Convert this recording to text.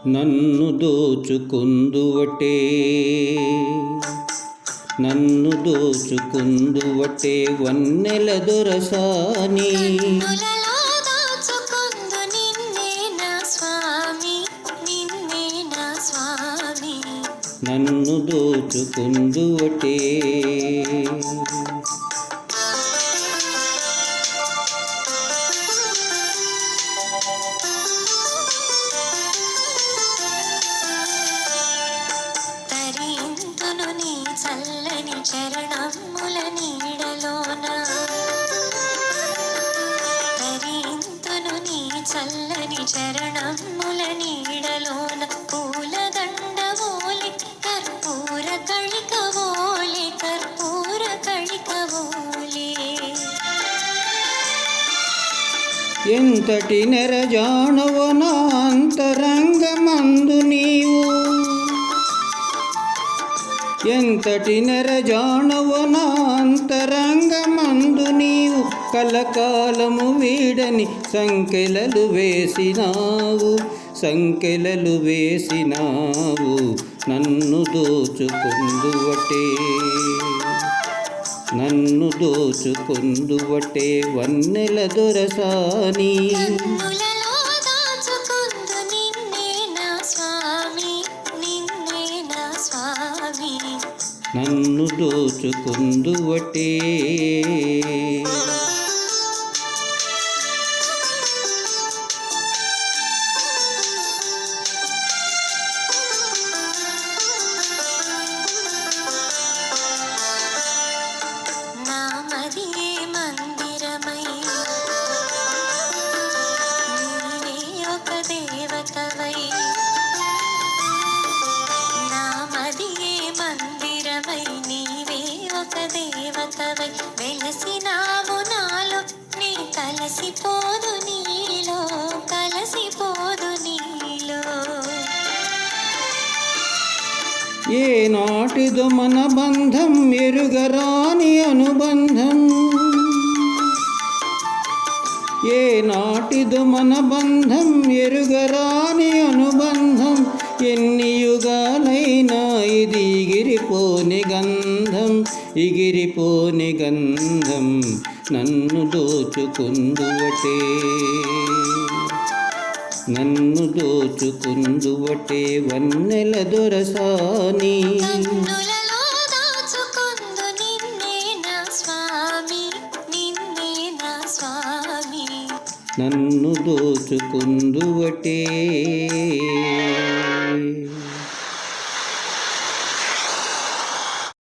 నన్ను దోచుకుందువటే నన్ను దోచుకుందువటే వన్నెల దొరసాని నన్ను దోచుకుందువటే చల్లని చరణముల నీడలోన తరింతును నీ చల్లని చరణముల నీడలోన పూలదండవోలి కర్పూర కళికవోలి కర్పూర కళికవోలి ఎంతటి నెరజాణవో నా అంతరంగమందు నీవు ఎంతటి నెరజాణవో నా అంతరంగమందు నీవు కలకాలము వీడని సంకెలలు వేసినావు సంకెలలు వేసినావు నన్ను దోచుకుందువటే నన్ను దోచుకుందువటే వన్నెల దొరసాని నన్ను దోచుకుందువటే నా మదియే మందిరమై నీవే ఒక దేవతవై నీవే ఒక దేవతవై వెలసినావు నాలో నీ కలసిపోదు నీలో కలసిపోదు నీలో ఏ నాటిదో మన బంధం ఎరుగరాని అనుబంధం ఏ నాటిదో మన బంధం ఎరుగరాని అనుబంధం ఎన్ని యుగాలైనా ఇది ఎగిరిపోని గంధం ఎగిరిపోని గంధం నన్ను దోచుకుందువటే నన్ను దోచుకుందువటే వన్నెల దొరసాని నన్ను దోచుకుందువటే